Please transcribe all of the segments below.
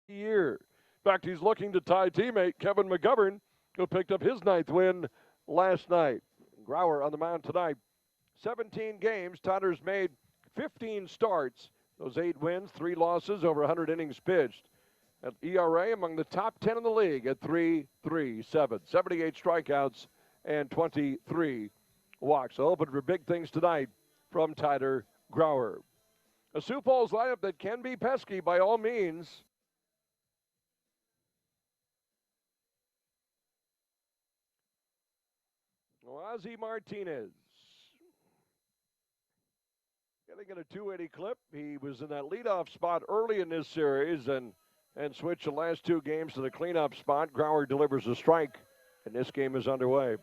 year. In fact, he's looking to tie teammate Kevin McGovern, who picked up his ninth win last night. Grauer on the mound tonight. 17 games. Tyler's made 15 starts. Those 8 wins, 3 losses, over 100 innings pitched. At ERA among the top 10 in the league at 3.37. 78 strikeouts and 23 walks. So hoping for big things tonight from Tyler Grauer. A Sioux Falls lineup that can be pesky by all means. Ozzie Martinez getting in a 280 clip. He was in that leadoff spot early in this series and switched the last 2 games to the cleanup spot. Grauer delivers a strike, and this game is underway.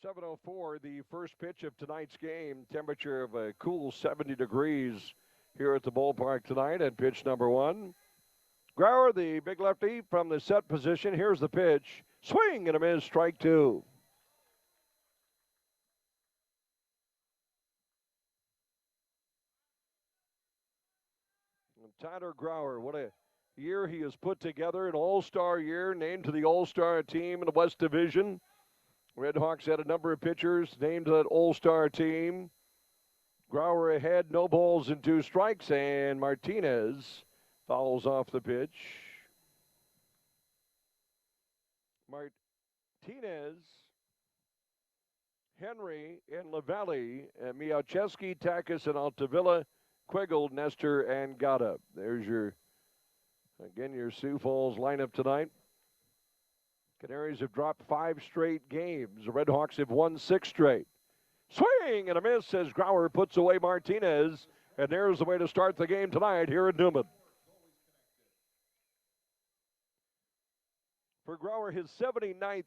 7:04, the first pitch of tonight's game. Temperature of a cool 70 degrees here at the ballpark tonight at pitch number 1. Grauer, the big lefty from the set position. Here's the pitch. Swing and a miss, strike 2. And Tyler Grauer, what a year he has put together, an all-star year, named to the all-star team in the West Division. Redhawks had a number of pitchers named to that all-star team. Grauer ahead, no balls and 2 strikes, and Martinez fouls off the pitch. Martinez, Henry, and Lavallee, and Miałczewski, Takis, and Altavilla, Quiggle, Nestor, and Gata. There's your Sioux Falls lineup tonight. Canaries have dropped 5 straight games. The Redhawks have won 6 straight. Swing and a miss as Grauer puts away Martinez, and there's the way to start the game tonight here at Newman. For Grauer, his 79th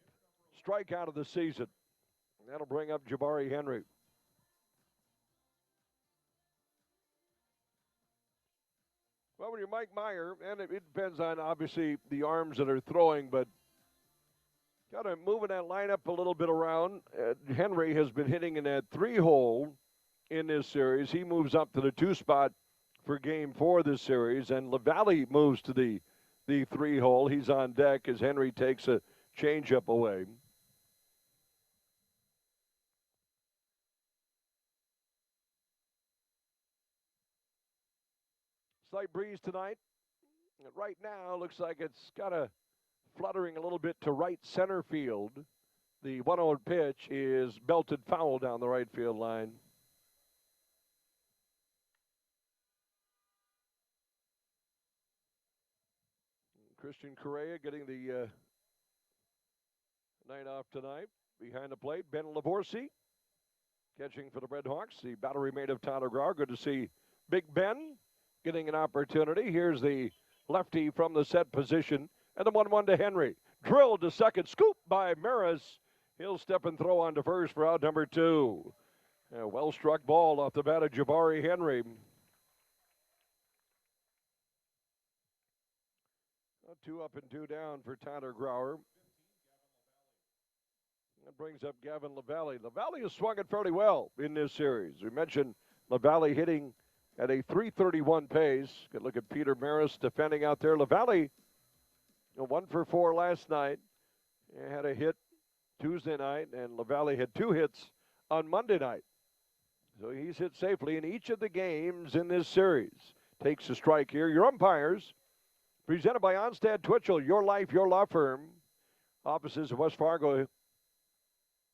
strikeout of the season. That'll bring up Jabari Henry. Well, when you're Mike Meyer, and it depends on, obviously, the arms that are throwing, but got to moving that lineup a little bit around. Henry has been hitting in that 3-hole in this series. He moves up to the 2 spot for game 4 this series, and Lavallee moves to the 3-hole. He's on deck as Henry takes a changeup away. Slight breeze tonight. Right now, looks like it's got a fluttering a little bit to right center field. The 1-0 pitch is belted foul down the right field line. Christian Correa getting the night off tonight. Behind the plate, Ben Lavorsi catching for the Redhawks. The battery mate of Tyler Grauer. Good to see Big Ben getting an opportunity. Here's the lefty from the set position. And the 1-1 to Henry. Drilled to second. Scoop by Maris. He'll step and throw on to first for out number 2. A well-struck ball off the bat of Jabari Henry. 2 up and 2 down for Tyler Grauer. That brings up Gavin Lavallee. Lavallee has swung it fairly well in this series. We mentioned Lavallee hitting at a 331 pace. Good look at Peter Maris defending out there. Lavallee, 1 for 4 last night. He had a hit Tuesday night, and Lavallee had 2 hits on Monday night. So he's hit safely in each of the games in this series. Takes a strike here. Your umpires, presented by Onstad Twitchell, your life, your law firm. Offices of West Fargo,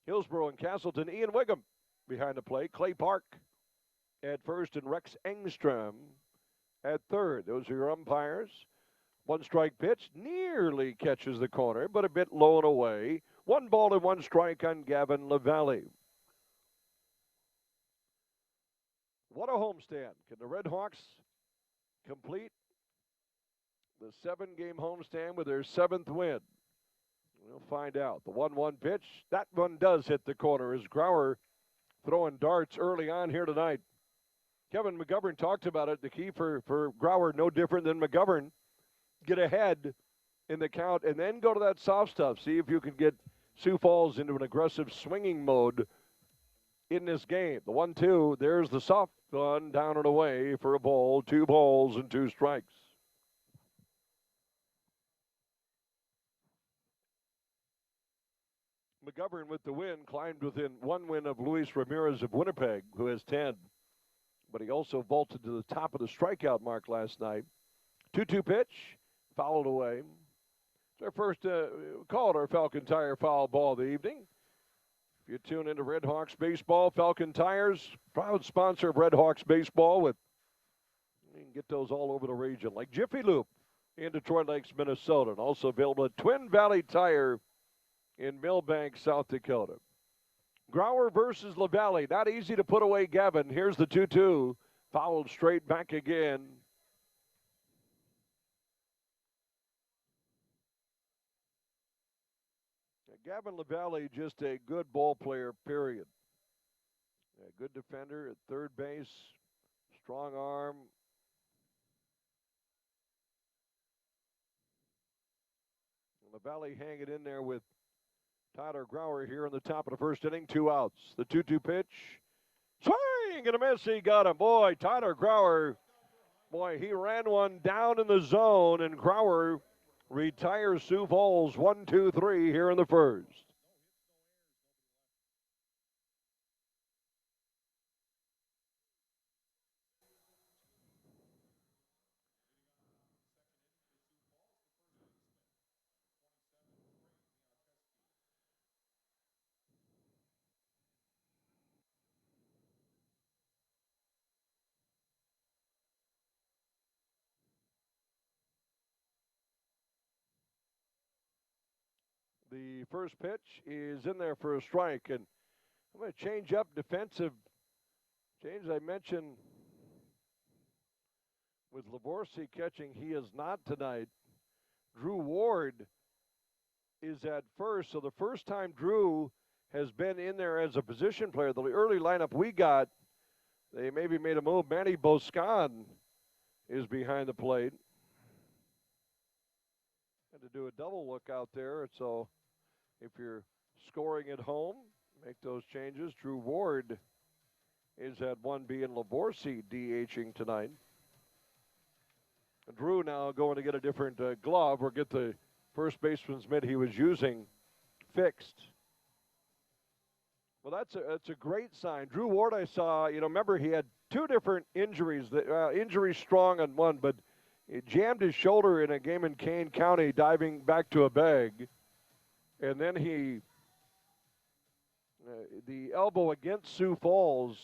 Hillsborough, and Castleton. Ian Wiggum behind the plate. Clay Park at first, and Rex Engstrom at third. Those are your umpires. 1 strike pitch, nearly catches the corner, but a bit low and away. 1 ball and 1 strike on Gavin Lavallee. What a homestand. Can the Redhawks complete the 7-game homestand with their 7th win? We'll find out. The 1-1 pitch, that one does hit the corner as Grauer throwing darts early on here tonight. Kevin McGovern talked about it. The key for Grauer, no different than McGovern. Get ahead in the count and then go to that soft stuff. See if you can get Sioux Falls into an aggressive swinging mode in this game. The 1-2, there's the soft one down and away for a ball. 2 balls and 2 strikes. McGovern with the win climbed within 1 win of Luis Ramirez of Winnipeg, who has 10. But he also vaulted to the top of the strikeout mark last night. 2-2 pitch, fouled away. It's our first, call it our Falcon Tire foul ball of the evening. If you tune into Red Hawks baseball, Falcon Tires, proud sponsor of Red Hawks baseball. You can get those all over the region, like Jiffy Lube in Detroit Lakes, Minnesota, and also available at Twin Valley Tire in Millbank, South Dakota. Grauer versus LaValle. Not easy to put away Gavin. Here's the 2-2. Fouled straight back again. Gavin LaValle, just a good ball player, period. A good defender at third base. Strong arm. LaValle hanging in there with Tyler Grauer here in the top of the first inning. 2 outs. The 2-2 pitch. Swing and a miss. He got him. Boy, Tyler Grauer. Boy, he ran one down in the zone, and Grauer retires Sioux Falls 1-2-3 here in the first. The first pitch is in there for a strike, and I'm going to change up defensive. Change I mentioned with Lavorsi catching. He is not tonight. Drew Ward is at first, so the first time Drew has been in there as a position player. The early lineup we got, they maybe made a move. Manny Boscan is behind the plate. Had to do a double look out there, so if you're scoring at home, make those changes. Drew Ward is at 1B, and Lavorsi DHing tonight. Drew now going to get a different glove or get the first baseman's mitt he was using fixed. Well, that's a great sign. Drew Ward, I saw, remember he had 2 different injuries. Injury strong on one, but he jammed his shoulder in a game in Kane County diving back to a bag. And then the elbow against Sioux Falls,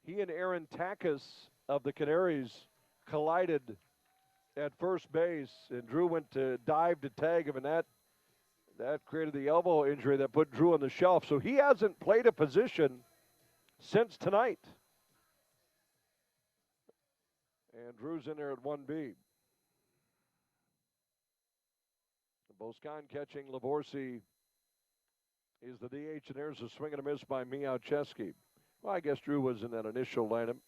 he and Aaron Takis of the Canaries collided at first base, and Drew went to dive to tag him, and that created the elbow injury that put Drew on the shelf. So he hasn't played a position since tonight. And Drew's in there at 1B. Boscan catching. Lavorsi is the DH, and there's a swing and a miss by Miałczewski. Well, I guess Drew was in that initial lineup.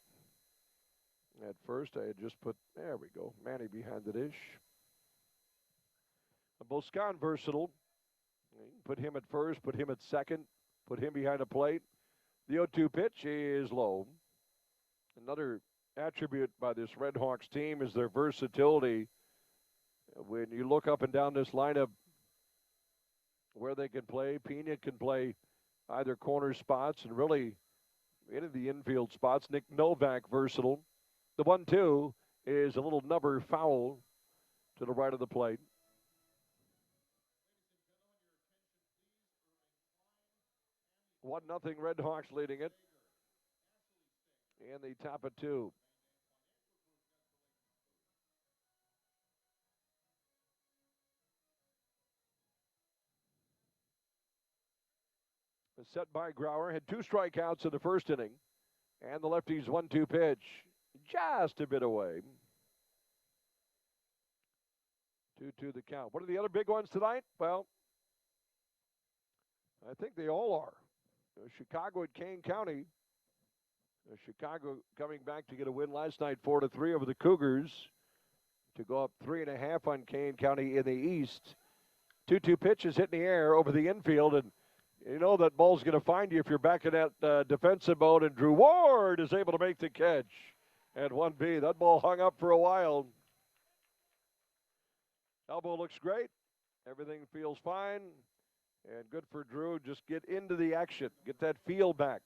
At first, I had just put, there we go, Manny behind the dish. Boscan versatile. Put him at first, put him at second, put him behind the plate. The 0-2 pitch is low. Another attribute by this Red Hawks team is their versatility. When you look up and down this lineup, where they can play, Pena can play either corner spots and really any of the infield spots. Nick Novak versatile. The 1-2 is a little number foul to the right of the plate. One nothing Red Hawks leading it. And the top of 2. Set by Grauer, had 2 strikeouts in the first inning. And the lefty's 1-2 pitch, just a bit away. 2-2 the count. What are the other big ones tonight? Well, I think they all are. Chicago at Kane County. Chicago coming back to get a win last night, 4-3 over the Cougars, to go up 3.5 on Kane County in the East. 2-2 pitches hit in the air over the infield, and You know that ball's going to find you if you're back in that defensive mode, and Drew Ward is able to make the catch. At 1B, that ball hung up for a while. Elbow looks great. Everything feels fine. And good for Drew. Just get into the action. Get that feel back.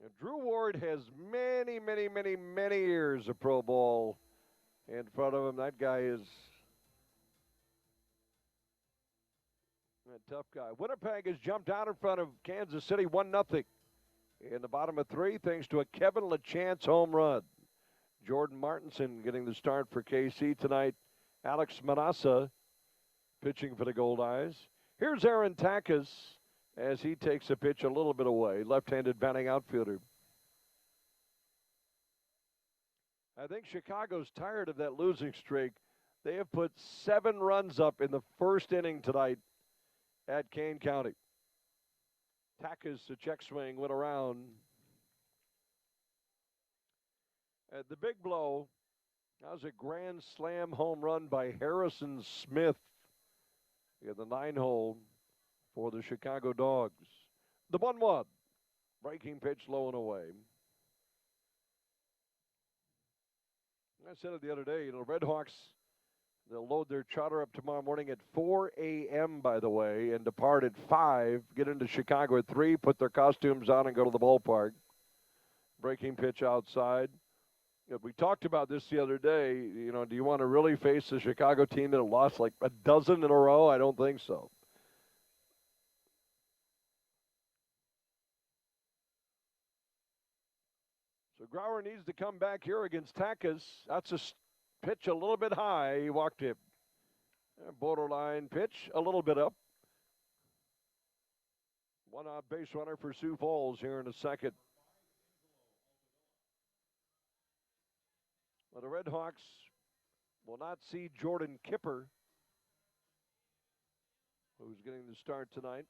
And Drew Ward has many, many, many, many years of pro ball in front of him. That guy is a tough guy. Winnipeg has jumped out in front of Kansas City 1-0 in the bottom of 3 thanks to a Kevin LaChance home run. Jordan Martinson getting the start for KC tonight. Alex Manassa pitching for the Gold Eyes. Here's Aaron Takas as he takes a pitch a little bit away. Left-handed batting outfielder. I think Chicago's tired of that losing streak. They have put 7 runs up in the first inning tonight at Kane County. Takas, the check swing, went around. At the big blow, that was a grand slam home run by Harrison Smith in the 9-hole for the Chicago Dogs. The 1-1, breaking pitch low and away. I said it the other day, the Red Hawks, they'll load their charter up tomorrow morning at 4 a.m., by the way, and depart at 5, get into Chicago at 3, put their costumes on, and go to the ballpark. Breaking pitch outside. We talked about this the other day. Do you want to really face a Chicago team that lost like a dozen in a row? I don't think so. So Grauer needs to come back here against Takas. That's a pitch a little bit high. He walked it. Borderline pitch, a little bit up. One out base runner for Sioux Falls here in a second. But the Red Hawks will not see Jordan Kipper, who's getting the start tonight.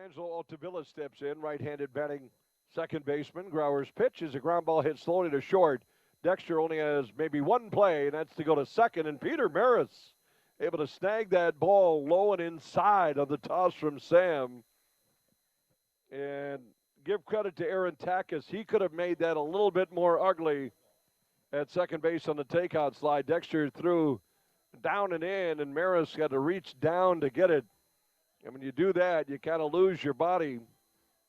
Angelo Altavilla steps in, right-handed batting second baseman. Grauer's pitch is a ground ball hit slowly to short. Dexter only has maybe one play, and that's to go to second. And Peter Maris able to snag that ball low and inside on the toss from Sam. And give credit to Aaron Takas. He could have made that a little bit more ugly at second base on the takeout slide. Dexter threw down and in, and Maris had to reach down to get it. And when you do that, you kind of lose your body.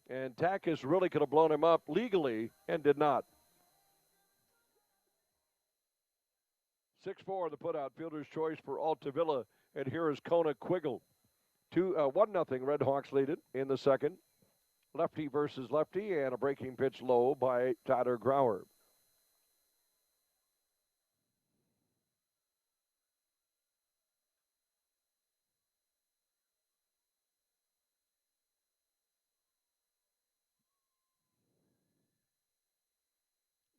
And Takas really could have blown him up legally and did not. 6-4 the putout. Fielder's choice for Altavilla. And here is Kona Quiggle. 1-0 Red Hawks lead it in the second. Lefty versus lefty, and a breaking pitch low by Tyler Grauer.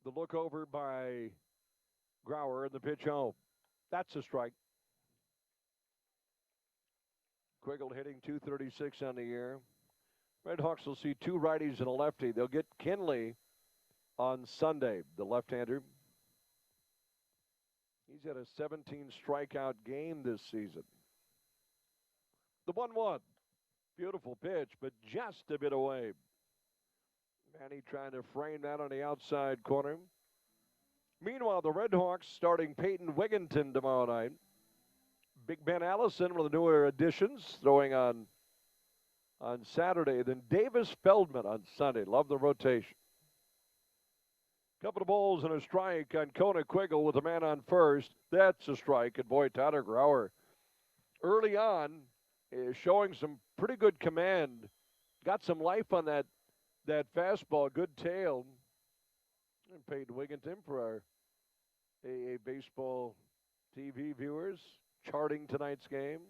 The look over by Grauer and the pitch home. That's a strike. Quiggle hitting .236 on the year. Red Hawks will see 2 righties and a lefty. They'll get Kinley on Sunday, the left-hander. He's had a 17 strikeout game this season. The 1-1. Beautiful pitch, but just a bit away. Manny trying to frame that on the outside corner. Meanwhile, the Red Hawks starting Peyton Wigginton tomorrow night. Big Ben Allison, one of the newer additions, throwing on Saturday. Then Davis Feldman on Sunday. Love the rotation. Couple of balls and a strike on Kona Quiggle with a man on first. That's a strike. And boy, Tyler Grauer early on is showing some pretty good command. Got some life on that fastball. Good tail. And Peyton Wigginton for our AA Baseball TV viewers charting tonight's game.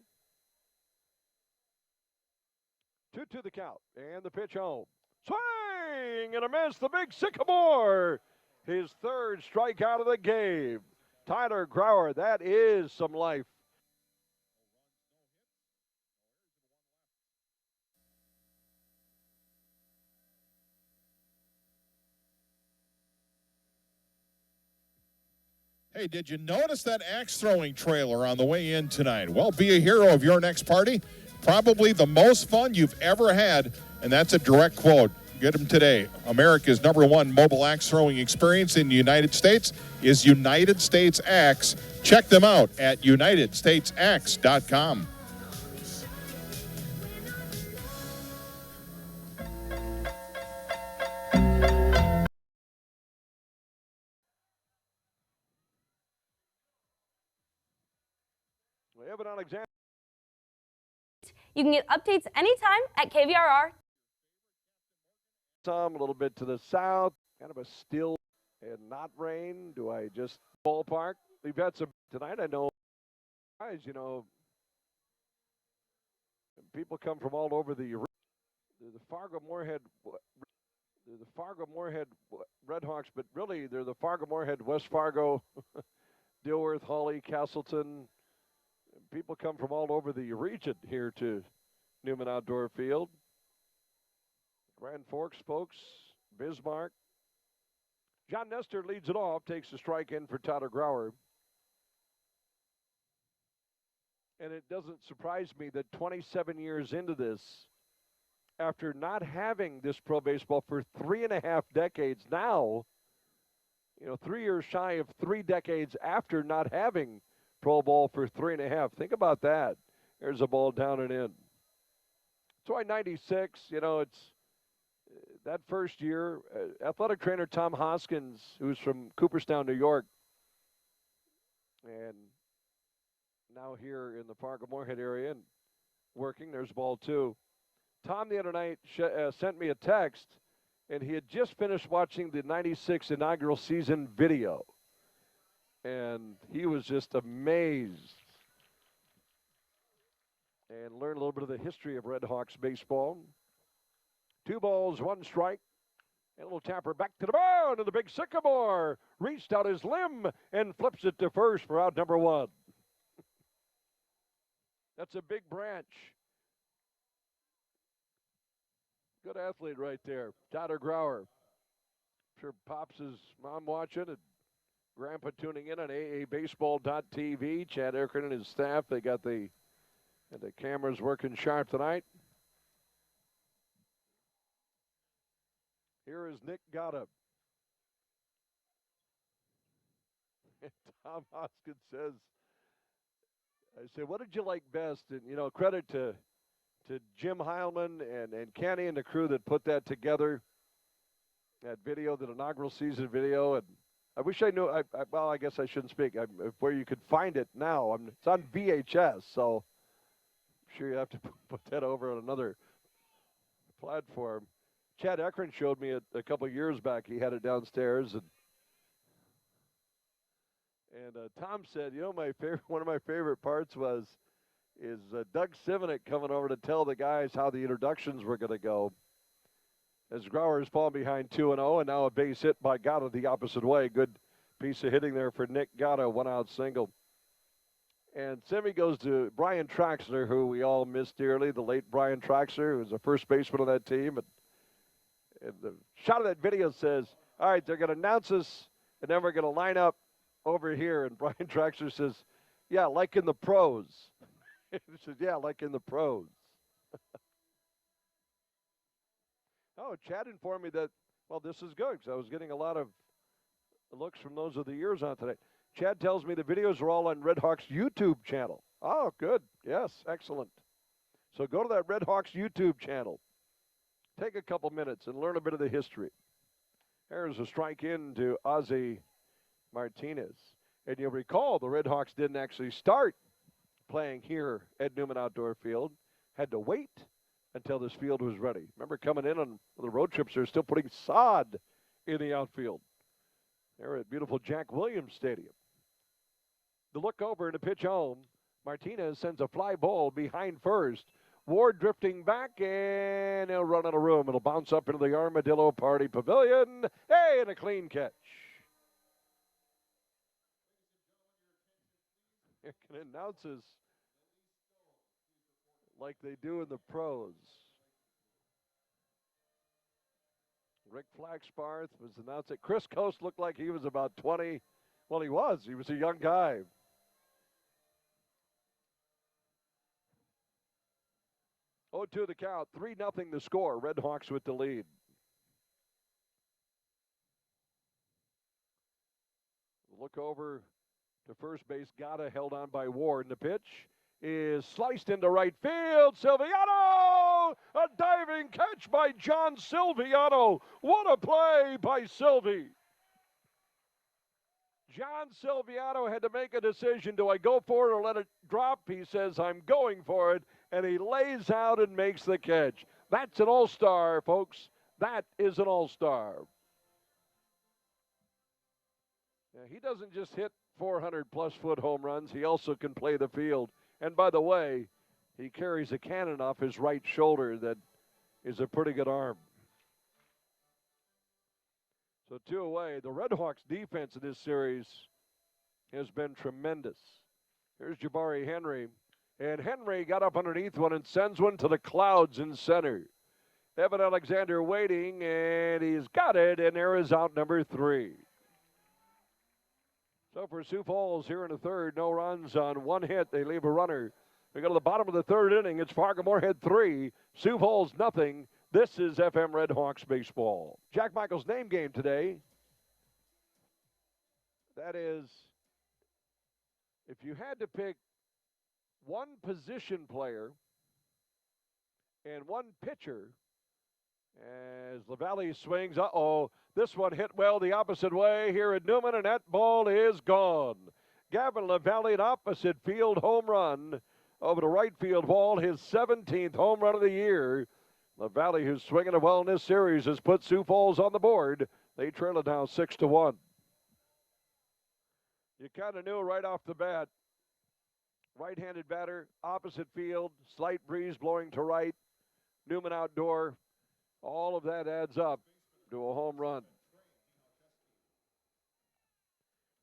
2-2 the count. And the pitch home. Swing and a miss. The big Sycamore. His third strikeout of the game. Tyler Grauer, that is some life. Hey, did you notice that axe throwing trailer on the way in tonight? Well, be a hero of your next party. Probably the most fun you've ever had, and that's a direct quote. Get them today. America's #1 mobile axe throwing experience in the United States is United States Axe. Check them out at unitedstatesaxe.com. We have it on exam. You can get updates anytime at KVRR. Some a little bit to the south, kind of a still and not rain. Do I just ballpark? We've had some tonight. I know, guys. You know, people come from all over the Fargo Moorhead. The Fargo Moorhead Redhawks, but really they're the Fargo Moorhead, West Fargo, Dilworth, Hawley, Castleton. People come from all over the region here to Newman Outdoor Field. Grand Forks, folks, Bismarck. John Nestor leads it off, takes the strike in for Tyler Grauer. And it doesn't surprise me that 27 years into this, after not having this pro baseball for 3.5 decades now, 3 years shy of 3 decades after not having pro ball for 3.5. Think about that. There's a ball down and in. That's why 96, it's that first year, athletic trainer Tom Hoskins, who's from Cooperstown, New York, and now here in the Fargo Moorhead area and working, there's ball 2. Tom the other night sent me a text, and he had just finished watching the 96 inaugural season video. And he was just amazed and learned a little bit of the history of Red Hawks baseball. 2 balls, 1 strike. And a little tapper back to the mound, and the big Sycamore reached out his limb and flips it to first for out number 1. That's a big branch. Good athlete right there, Tyler Grauer. I'm sure Pops' mom watching and Grandpa tuning in on AABaseball.tv. Chad Erkin and his staff, they got the cameras working sharp tonight. Here is Nick Gatta. And Tom Hoskins says, I said, what did you like best? And, credit to Jim Heilman and Kenny and the crew that put that together, that video, that inaugural season video. And I wish I knew, well, I guess I shouldn't speak, where you could find it now. It's on VHS, so I'm sure you have to put that over on another platform. Chad Eckren showed me it a couple of years back. He had it downstairs. And Tom said, one of my favorite parts is Doug Sivanek coming over to tell the guys how the introductions were going to go. As Grauer is falling behind 2-0, and now a base hit by Gatta the opposite way. Good piece of hitting there for Nick Gatta, 1-out single. And Simi goes to Brian Traxler, who we all miss dearly, the late Brian Traxler, who was the first baseman on that team. And the shot of that video says, all right, they're going to announce us, and then we're going to line up over here. And Brian Traxler says, yeah, like in the pros. He says, yeah, like in the pros. Oh, Chad informed me that, well, this is good, because I was getting a lot of looks from those of the years on today. Chad tells me the videos are all on Red Hawks YouTube channel. Oh, good. Yes, excellent. So go to that Red Hawks YouTube channel. Take a couple minutes and learn a bit of the history. There's a strike in to Ozzie Martinez. And you'll recall the Red Hawks didn't actually start playing here at Newman Outdoor Field. Had to wait until this field was ready. Remember coming in on the road trips, they're still putting sod in the outfield. They're at beautiful Jack Williams Stadium. The look over and a pitch home. Martinez sends a fly ball behind first. Ward drifting back, and he'll run out of room. It'll bounce up into the Armadillo Party Pavilion. Hey, and a clean catch. It announces like they do in the pros. Rick Flagsbarth was announcing. Chris Coast looked like he was about 20 Well, he was. He was a young guy. Oh, 2 the count. 3-0 the score. Red Hawks with the lead. Look over to first base. Gata held on by Ward. And the pitch is sliced into right field. Silviano! A diving catch by John Silviano. What a play by Silvy. John Silviano had to make a decision. Do I go for it or let it drop? He says, I'm going for it. And he lays out and makes the catch. That's an all-star, folks. That is an all-star. Yeah, he doesn't just hit 400-plus foot home runs. He also can play the field. And by the way, he carries a cannon off his right shoulder that is a pretty good arm. So 2 away. The Red Hawks defense in this series has been tremendous. Here's Jabari Henry. And Henry got up underneath one and sends one to the clouds in center. Evan Alexander waiting, and he's got it, and there is out number 3. So for Sioux Falls here in the third, no runs on 1 hit. They leave a runner. We go to the bottom of the third inning. It's Fargo Moorhead 3, Sioux Falls nothing. This is FM Red Hawks baseball. Jack Michael's name game today. That is, if you had to pick one position player and one pitcher, as LaValle swings, this one hit well the opposite way here at Newman, and that ball is gone. Gavin LaValle, an opposite field home run over the right field wall, his 17th home run of the year. LaValle, who's swinging it well in this series, has put Sioux Falls on the board. They trail it now 6-1. You kind of knew right off the bat. Right-handed batter, opposite field, slight breeze blowing to right. Newman outdoor. All of that adds up to a home run.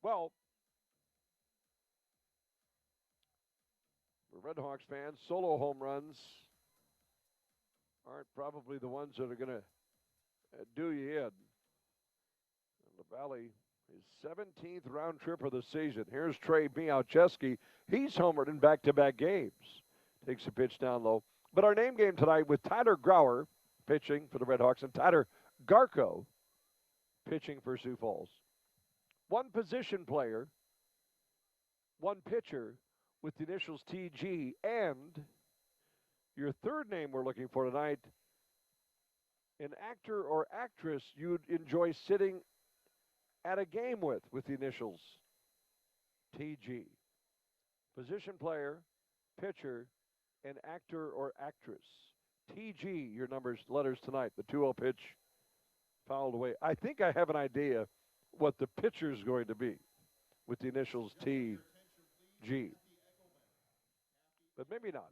Well, for Red Hawks fans, solo home runs aren't probably the ones that are going to do you in. LaValle, his 17th round trip of the season. Here's Trey Miałczewski. He's homered in back-to-back games. Takes a pitch down low. But our name game tonight with Tyler Grauer pitching for the Red Hawks and Tyler Garco pitching for Sioux Falls. One position player, one pitcher with the initials TG, and your third name we're looking for tonight, an actor or actress you'd enjoy sitting at a game with the initials TG. Position player, pitcher, and actor or actress. TG, your letters tonight. The 2-0 pitch fouled away. I think I have an idea what the pitcher's going to be with the initials TG. But maybe not.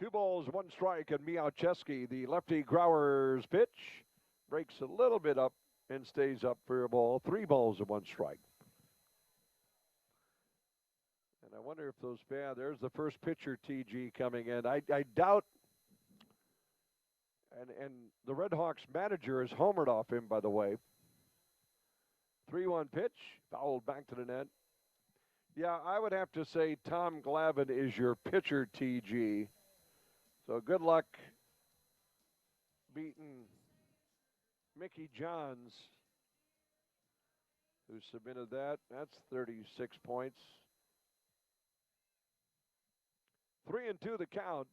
Two balls, one strike, and Miałczewski, the lefty Grauer's pitch, breaks a little bit up and stays up for a ball. 3 balls and 1 strike. And I wonder if there's the first pitcher, TG, coming in. I doubt, and the Red Hawks manager has homered off him, by the way. 3-1 pitch, fouled back to the net. Yeah, I would have to say Tom Glavine is your pitcher, TG. So good luck beating Mickey Johns, who submitted that. That's 36 points. 3-2 the count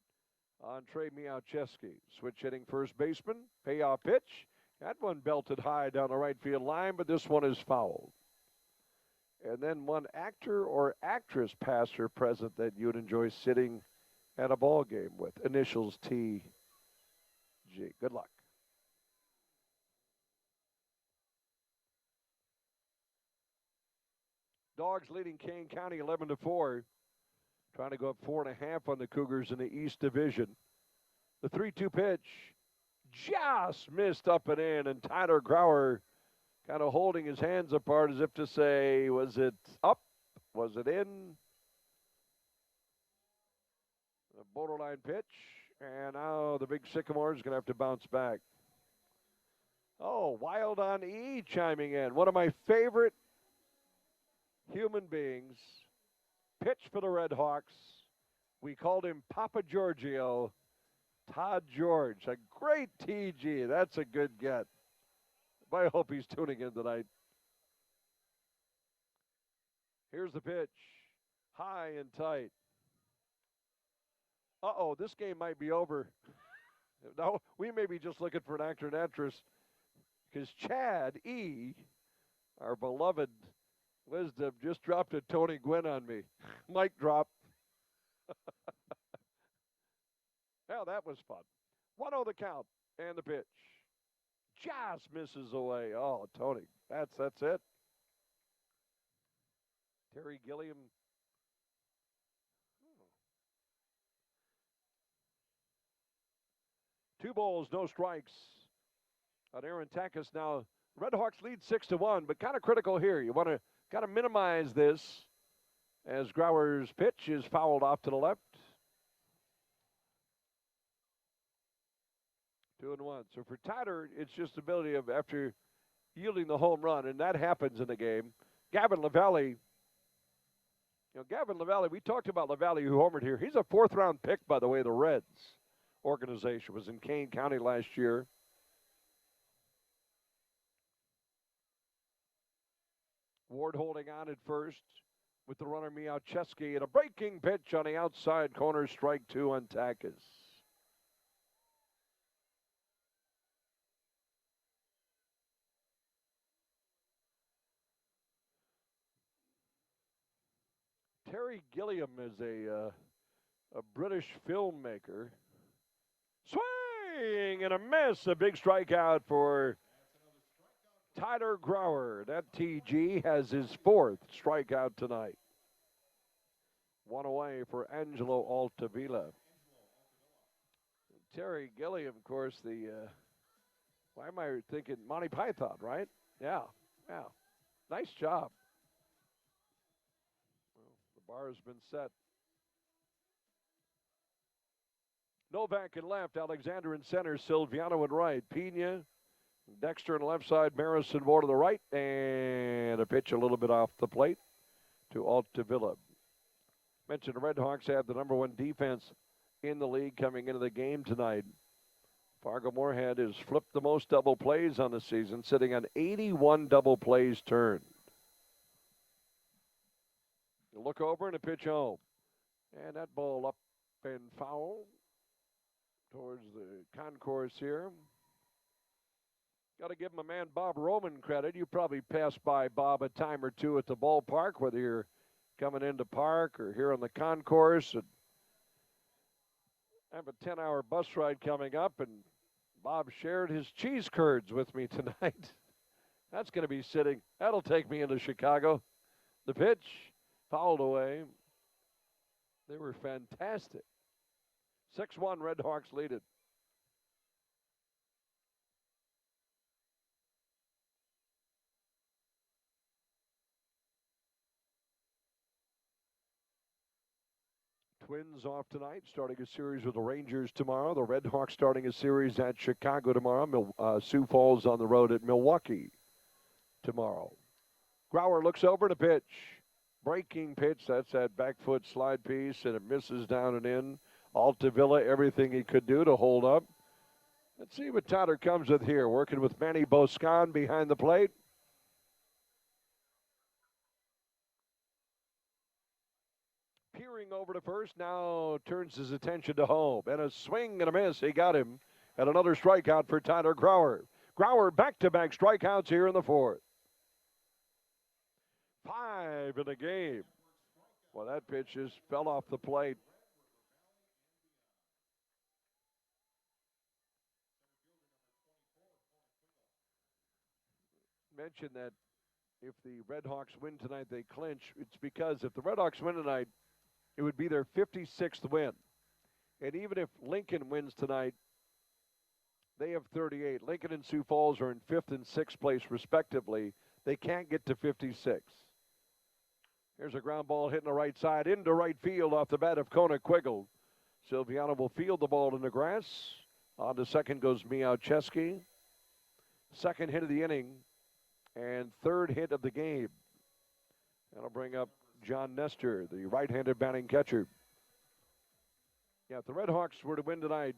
on Trey Miałczewski. Switch hitting first baseman. Payoff pitch. That one belted high down the right field line, but this one is fouled. And then one actor or actress passer present that you'd enjoy sitting at a ball game with. Initials TG. Good luck. Dogs leading Kane County 11-4. Trying to go up 4.5 on the Cougars in the East Division. The 3-2 pitch just missed up and in, and Tyler Grauer kind of holding his hands apart as if to say, was it up? Was it in? A borderline pitch, And now the big Sycamore is going to have to bounce back. Oh, Wild on E chiming in. One of my favorite human beings. Pitched for the Red Hawks. We called him Papa Giorgio. Todd George. A great TG. That's a good get. I hope he's tuning in tonight. Here's the pitch. High and tight. Uh-oh, this game might be over. No, we may be just looking for an actor and actress because Chad E., our beloved Wisdom, just dropped a Tony Gwynn on me. Mic drop. Well, that was fun. 1-0 the count and the pitch. Just misses away. Oh, Tony, that's it. Terry Gilliam. Two balls, no strikes. On Aaron Takis now. Red Hawks lead 6-1, but kind of critical here. You want to kind of minimize this as Grauer's pitch is fouled off to the left. 2-1. So for Tyler, it's just the ability of after yielding the home run, and that happens in the game. Gavin LaValle, we talked about LaValle who homered here. He's a fourth-round pick, by the way, the Reds organization was in Kane County last year. Ward holding on at first with the runner Miałczewski and a breaking pitch on the outside corner, strike two on Takis. Terry Gilliam is a British filmmaker. Swing and a miss, a big strikeout for Tyler Grauer. That TG has his fourth strikeout tonight. One away for Angelo Altavilla. Terry Gilliam, of course, why am I thinking Monty Python, right? Yeah. Nice job. Well, the bar has been set. Novak in left, Alexander in center, Silviano in right, Pena, Dexter on the left side, Marison more to the right, and a pitch a little bit off the plate to Altavilla. Mentioned the Red Hawks have the #1 defense in the league coming into the game tonight. Fargo Moorhead has flipped the most double plays on the season, sitting on 81 double plays turned. You look over and a pitch home. And that ball up and foul towards the concourse here. Got to give my man Bob Roman credit. You probably passed by Bob a time or two at the ballpark, whether you're coming into park or here on the concourse. And I have a 10-hour bus ride coming up, and Bob shared his cheese curds with me tonight. That's going to be sitting. That'll take me into Chicago. The pitch, fouled away. They were fantastic. 6-1, Red Hawks lead it. Twins off tonight, starting a series with the Rangers tomorrow. The Red Hawks starting a series at Chicago tomorrow. Sioux Falls on the road at Milwaukee tomorrow. Grauer looks over to pitch. Breaking pitch, that's that back foot slide piece, and it misses down and in. Altavilla, everything he could do to hold up. Let's see what Tyler comes with here, working with Manny Boscan behind the plate. Peering over to first, now turns his attention to home. And a swing and a miss, he got him. And another strikeout for Tyler Grauer. Grauer back-to-back strikeouts here in the fourth. 5 in the game. Well, that pitch just fell off the plate. Mentioned that if the Red Hawks win tonight, they clinch. It's because if the Red Hawks win tonight, it would be their 56th win. And even if Lincoln wins tonight, they have 38. Lincoln and Sioux Falls are in 5th and 6th place, respectively. They can't get to 56. Here's a ground ball hitting the right side into right field off the bat of Kona Quiggle. Silviano will field the ball in the grass. On to second goes Miałczewski. Second hit of the inning and third hit of the game. That'll bring up John Nestor, the right-handed batting catcher. Yeah, if the Red Hawks were to win tonight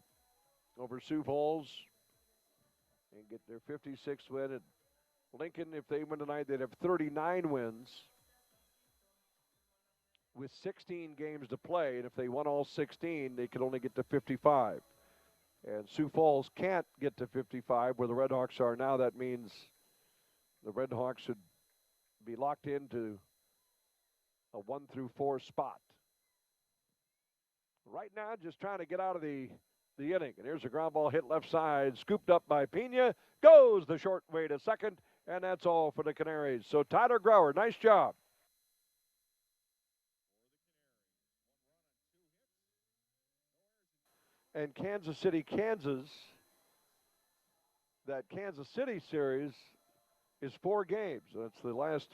over Sioux Falls and get their 56th win at Lincoln, if they win tonight, they'd have 39 wins with 16 games to play. And if they won all 16, they could only get to 55. And Sioux Falls can't get to 55 where the Red Hawks are now. That means the Red Hawks should be locked into a 1-4 spot. Right now, just trying to get out of the inning. And here's a ground ball hit left side, scooped up by Pena. Goes the short way to second, and that's all for the Canaries. So Tyler Grauer, nice job. And Kansas City, Kansas, that Kansas City series is 4 games. That's the last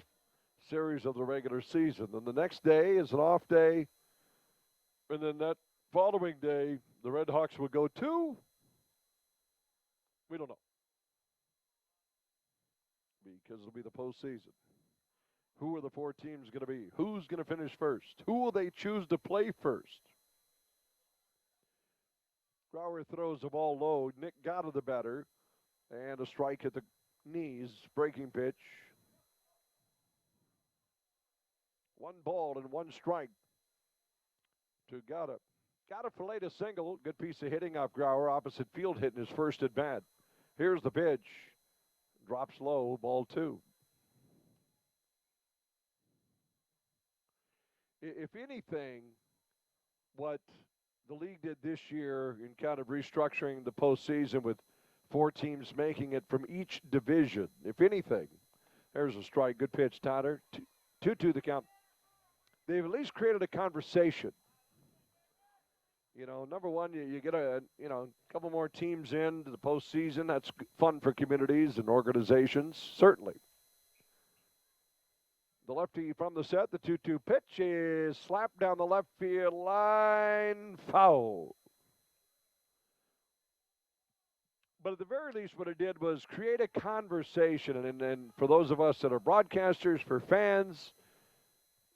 series of the regular season. Then the next day is an off day. And then that following day, the Red Hawks will go to, we don't know. Because it'll be the postseason. Who are the 4 teams going to be? Who's going to finish first? Who will they choose to play first? Grauer throws the ball low. Nick got to the batter. And a strike at the knees. Breaking pitch. 1 ball and 1 strike to Gata. Gata filleted a single. Good piece of hitting off Grauer. Opposite field hit in his first at bat. Here's the pitch. Drops low. Ball 2. If anything, what the league did this year in kind of restructuring the postseason with 4 teams making it from each division, if anything, there's a strike. Good pitch, Tyler. 2-2 the count. They've at least created a conversation. You know, number one, you get a couple more teams into the postseason. That's fun for communities and organizations, certainly. The lefty from the set, the 2-2 pitch is slapped down the left field line, foul. But at the very least, what it did was create a conversation. And for those of us that are broadcasters, for fans,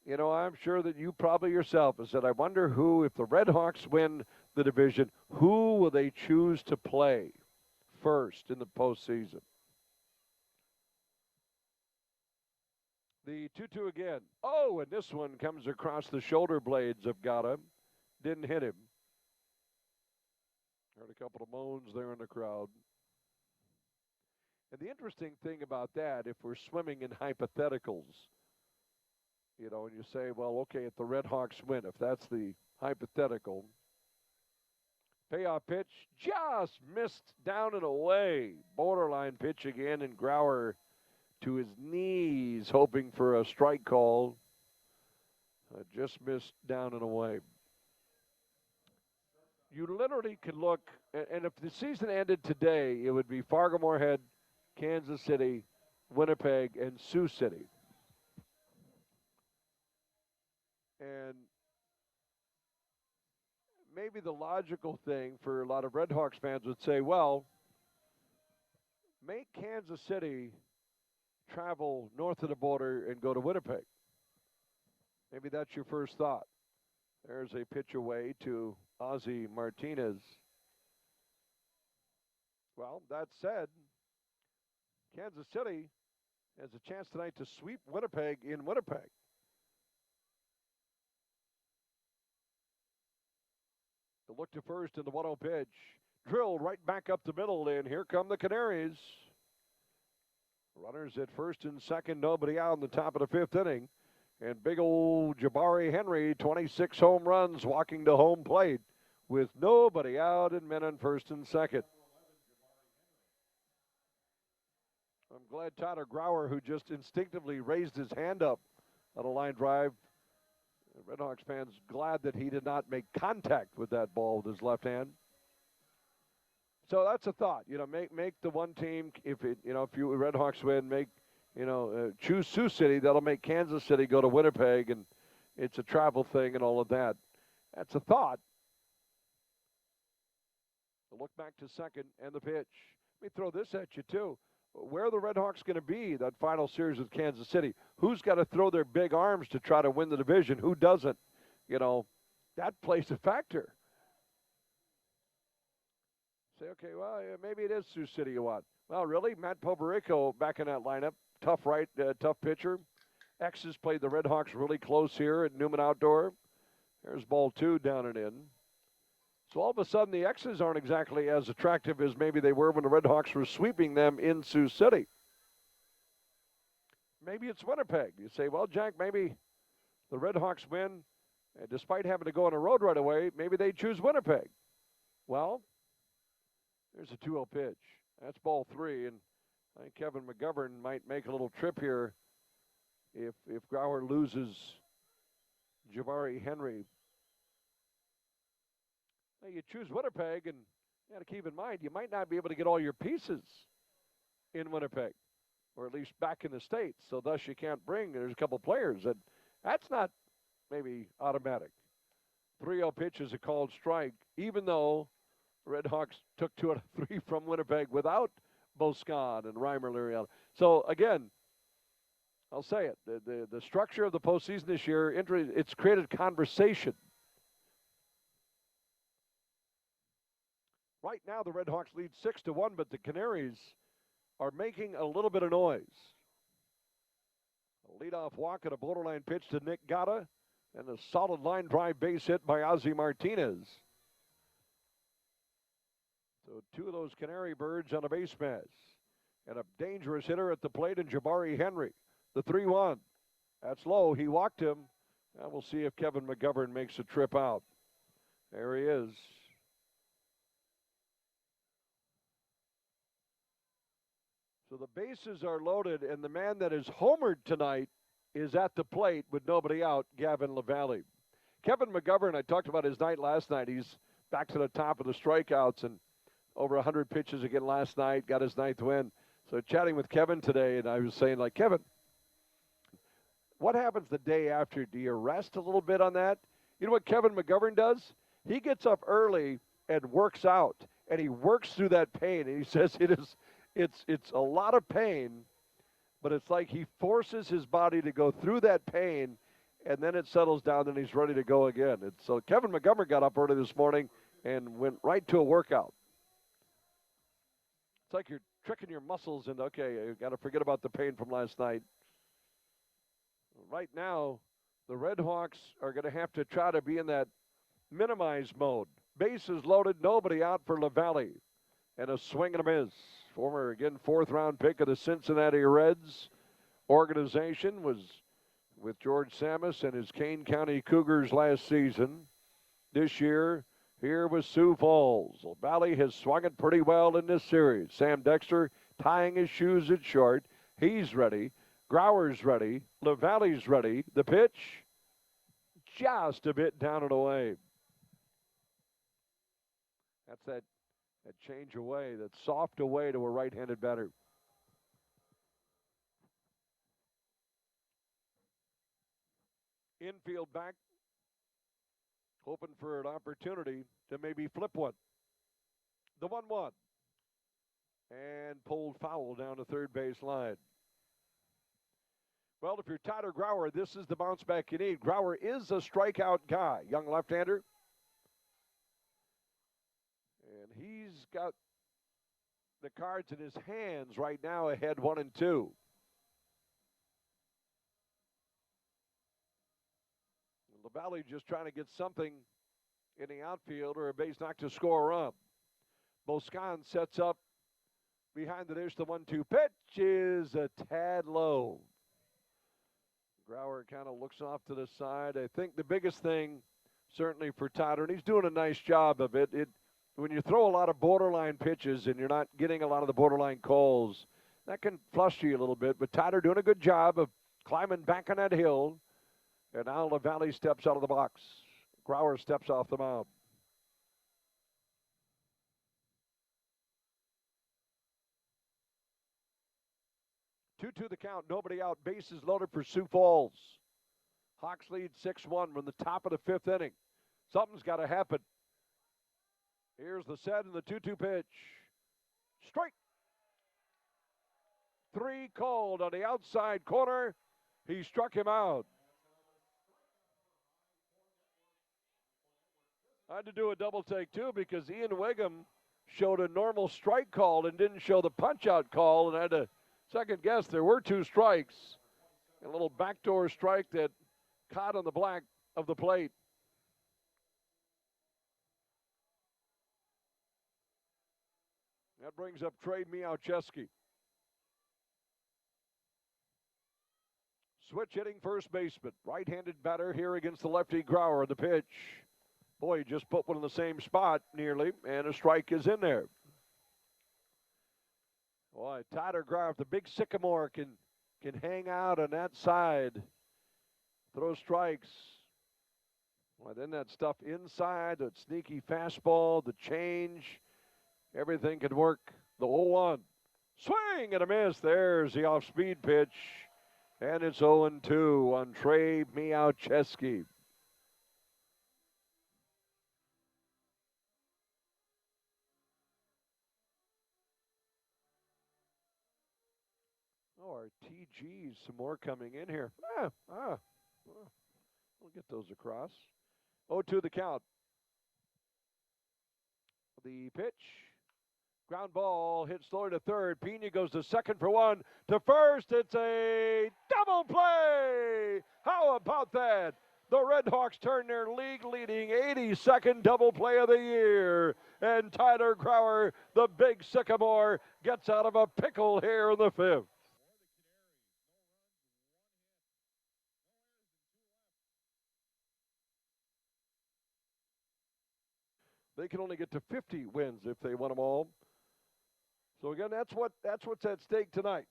you know, I'm sure that you probably yourself have said, I wonder who, if the Red Hawks win the division, who will they choose to play first in the postseason? The 2-2 again. Oh, and this one comes across the shoulder blades of Gata. Didn't hit him. Heard a couple of moans there in the crowd. And the interesting thing about that, if we're swimming in hypotheticals, you know, and you say, well, okay, if the Red Hawks win, if that's the hypothetical, payoff pitch just missed down and away. Borderline pitch again, and Grauer to his knees, hoping for a strike call. Just missed down and away. You literally could look, and if the season ended today, it would be Fargo Moorhead, Kansas City, Winnipeg, and Sioux City. And maybe the logical thing for a lot of Red Hawks fans would say, well, make Kansas City travel north of the border and go to Winnipeg. Maybe that's your first thought. There's a pitch away to Ozzie Martinez. Well, that said, Kansas City has a chance tonight to sweep Winnipeg in Winnipeg. The look to first in the 1-0 pitch. Drilled right back up the middle, and here come the Canaries. Runners at first and second, nobody out in the top of the 5th inning. And big old Jabari Henry, 26 home runs, walking to home plate with nobody out and men on first and second. I'm glad Tyler Grauer, who just instinctively raised his hand up on a line drive. Red Hawks fans glad that he did not make contact with that ball with his left hand. So that's a thought. You know, make the one team, if you Red Hawks win, choose Sioux City. That'll make Kansas City go to Winnipeg, and it's a travel thing and all of that. That's a thought. look back to second and the pitch. Let me throw this at you, too. Where are the Red Hawks going to be that final series with Kansas City? Who's got to throw their big arms to try to win the division? Who doesn't? You know, that plays a factor. Say, okay, well, maybe it is Sioux City you want. Well, really? Matt Poverico back in that lineup. Tough pitcher. X's played the Red Hawks really close here at Newman Outdoor. There's ball 2 down and in. So all of a sudden, the X's aren't exactly as attractive as maybe they were when the Red Hawks were sweeping them in Sioux City. Maybe it's Winnipeg. You say, well, Jack, maybe the Red Hawks win, and despite having to go on the road right away, maybe they choose Winnipeg. Well, there's a 2-0 pitch. That's ball 3, and I think Kevin McGovern might make a little trip here if Grauer loses Jabari Henry. Now you choose Winnipeg, and you got to keep in mind you might not be able to get all your pieces in Winnipeg, or at least back in the States. So thus you can't bring. There's a couple players that's not maybe automatic. 3-0 pitch is a called strike, even though the Red Hawks took 2 out of 3 from Winnipeg without Boscan and Reimer Liriano. So again, I'll say it. The structure of the postseason this year, it's created conversation. Right now, the Red Hawks lead 6-1, but the Canaries are making a little bit of noise. A leadoff walk and a borderline pitch to Nick Gatta, and a solid line drive base hit by Ozzie Martinez. So 2 of those Canary birds on a base pass. And a dangerous hitter at the plate in Jabari Henry. The 3-1. That's low. He walked him. And we'll see if Kevin McGovern makes a trip out. There he is. So the bases are loaded, and the man that is homered tonight is at the plate with nobody out, Gavin LaValle. Kevin McGovern, I talked about his night last night. He's back to the top of the strikeouts and over 100 pitches again last night, got his 9th win. So chatting with Kevin today, and I was saying, like, Kevin, what happens the day after? Do you rest a little bit on that? You know what Kevin McGovern does? He gets up early and works out, and he works through that pain, and he says it's a lot of pain, but it's like he forces his body to go through that pain, and then it settles down, and he's ready to go again. And so Kevin McGovern got up early this morning and went right to a workout. It's like you're tricking your muscles into, okay, you got to forget about the pain from last night. Right now, the Red Hawks are going to have to try to be in that minimize mode. Bases loaded, nobody out for LaValle. And a swing and a miss. Former, again, 4th-round pick of the Cincinnati Reds organization, was with George Samus and his Kane County Cougars last season. This year, here with Sioux Falls. LaValle has swung it pretty well in this series. Sam Dexter tying his shoes at short. He's ready. Grauer's ready. LaValle's ready. The pitch, just a bit down and away. That's that change away, that soft away to a right-handed batter. Infield back, hoping for an opportunity to maybe flip one. The 1-1. And pulled foul down the third base line. Well, if you're Tyler Grauer, this is the bounce back you need. Grauer is a strikeout guy, young left-hander. And he's got the cards in his hands right now, ahead 1-2. LaValle just trying to get something in the outfield or a base knock to score a run. Boscan sets up behind the dish. The 1-2 pitch is a tad low. Grauer kind of looks off to the side. I think the biggest thing, certainly for Tyler, and he's doing a nice job of it, when you throw a lot of borderline pitches and you're not getting a lot of the borderline calls, that can flush you a little bit. But Tyler doing a good job of climbing back on that hill. And now LaValle steps out of the box. Grauer steps off the mound. 2-2 the count, nobody out, bases loaded for Sioux Falls. Hawks lead 6-1 from the top of the 5th inning. Something's got to happen. Here's the set and the 2-2 pitch. Strike. 3 called on the outside corner. He struck him out. I had to do a double take too because Ian Wiggum showed a normal strike call and didn't show the punch-out call, and I had to second guess. There were 2 strikes. A little backdoor strike that caught on the black of the plate. That brings up Trey Miałczewski. Switch hitting first baseman. Right-handed batter here against the lefty Grauer. The pitch. Boy, he just put one in the same spot nearly, and a strike is in there. Boy, Tyler Grauer, the big sycamore, can hang out on that side. Throw strikes. Well, then that stuff inside, that sneaky fastball, the change, everything can work. The 0-1. Swing and a miss. There's the off-speed pitch. And it's 0-2 on Trey Miałczewski. Oh, our TGs, some more coming in here. We'll get those across. 0-2 the count. The pitch. Ground ball hit slowly to third. Pena goes to second for 1. To first, it's a double play. How about that? The Redhawks turn their league-leading 82nd double play of the year. And Tyler Grauer, the big sycamore, gets out of a pickle here in the 5th. They can only get to 50 wins if they win them all. So again, that's what's at stake tonight.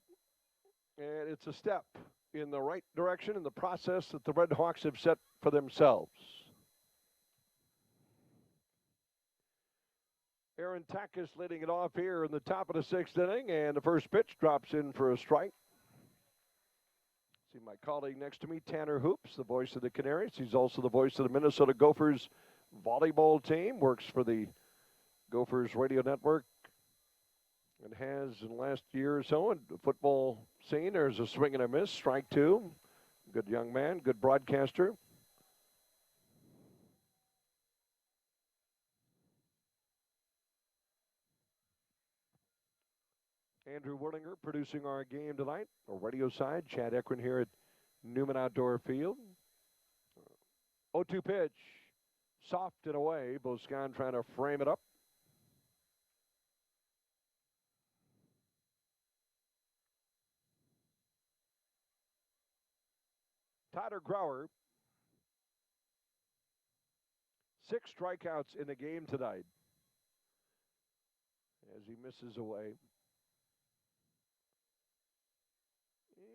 And it's a step in the right direction in the process that the Red Hawks have set for themselves. Aaron Takis leading it off here in the top of the 6th inning, and the first pitch drops in for a strike. See my colleague next to me, Tanner Hoops, the voice of the Canaries. He's also the voice of the Minnesota Gophers volleyball team, works for the Gophers radio network, and has in the last year or so in the football scene. There's a swing and a miss, strike 2. Good young man, good broadcaster. Andrew Willinger producing our game tonight, our radio side. Chad Ekron here at Newman Outdoor Field. 0-2 pitch, soft and away. Boscan trying to frame it up. Tyler Grauer, 6 strikeouts in the game tonight as he misses away.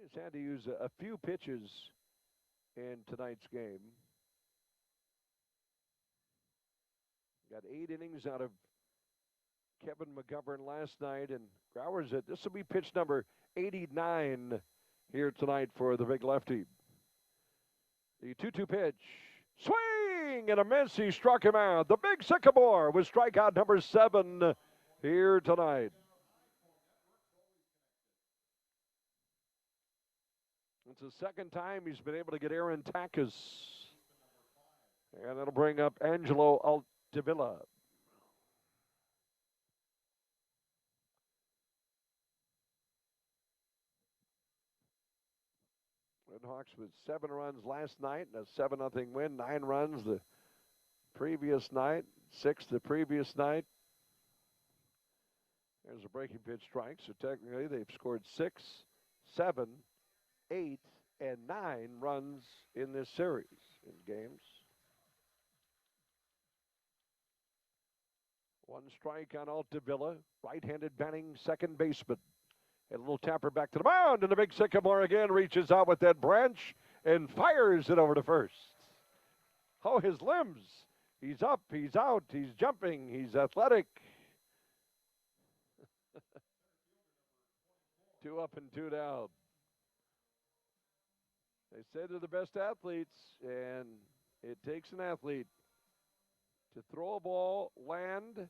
He's had to use a few pitches in tonight's game. Got 8 innings out of Kevin McGovern last night, and Grauer's this will be pitch number 89 here tonight for the big lefty. The 2-2 pitch. Swing and a miss. He struck him out. The big sycamore with strikeout number 7 here tonight. It's the second time he's been able to get Aaron Takis. And that'll bring up Angelo Altavilla. Redhawks with 7 runs last night and a 7-0 win. 9 runs the previous night, 6 the previous night. There's a breaking pitch strike. So technically they've scored 6, 7, 8, and 9 runs in this series in games. 1 strike on Altavilla, right-handed batting second baseman. And a little tapper back to the mound, and the big sycamore again reaches out with that branch and fires it over to first. Oh, his limbs. He's up, he's out, he's jumping, he's athletic. 2 up and 2 down. They say they're the best athletes, and it takes an athlete to throw a ball, land,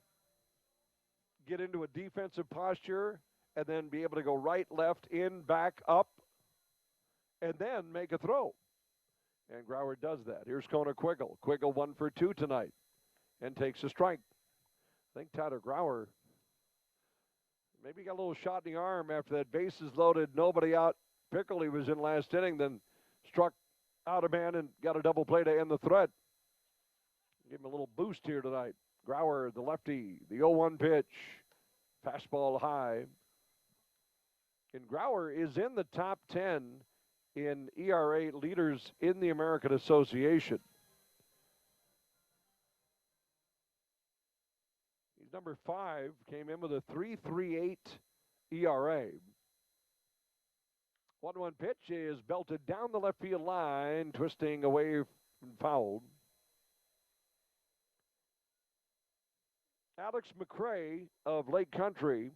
get into a defensive posture, and then be able to go right, left, in, back, up, and then make a throw. And Grauer does that. Here's Kona Quiggle. Quiggle 1 for 2 tonight and takes a strike. I think Tyler Grauer maybe got a little shot in the arm after that bases loaded, nobody out pickle he was in last inning, then struck out a man and got a double play to end the threat. Give him a little boost here tonight. Grauer, the lefty, the 0-1 pitch, fastball high. And Grauer is in the top 10 in ERA leaders in the American Association. He's number 5, came in with a 3.38 ERA. 1-1 pitch is belted down the left field line, twisting away from foul. Alex McRae of Lake Country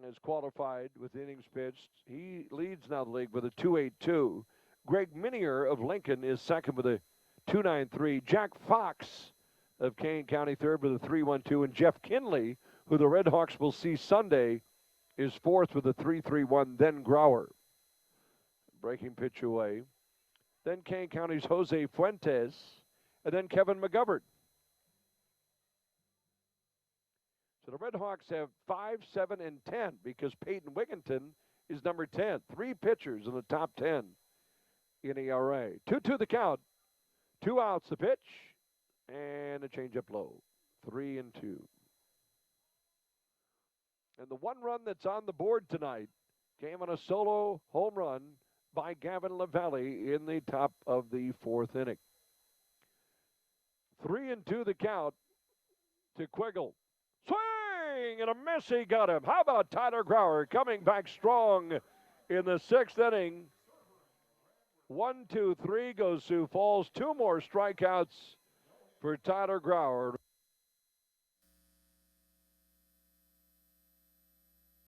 has qualified with innings pitched. He leads now the league with a 2.82. Greg Minier of Lincoln is second with a 2.93. Jack Fox of Kane County third with a 3.12. And Jeff Kinley, who the Red Hawks will see Sunday, is fourth with a 3.31. Then Grauer. Breaking pitch away. Then Kane County's Jose Fuentes. And then Kevin McGovern. So the Red Hawks have 5, 7, and 10 because Peyton Wigginton is number 10. 3 pitchers in the top 10 in ERA. 2-2 the count. 2 outs the pitch. And a changeup low. 3-2. And the one run that's on the board tonight came on a solo home run by Gavin LaValle in the top of the 4th inning. 3-2 the count to Quiggle. Swing and a miss, he got him. How about Tyler Grauer coming back strong in the 6th inning? 1, 2, 3 goes Sioux Falls. 2 more strikeouts for Tyler Grauer.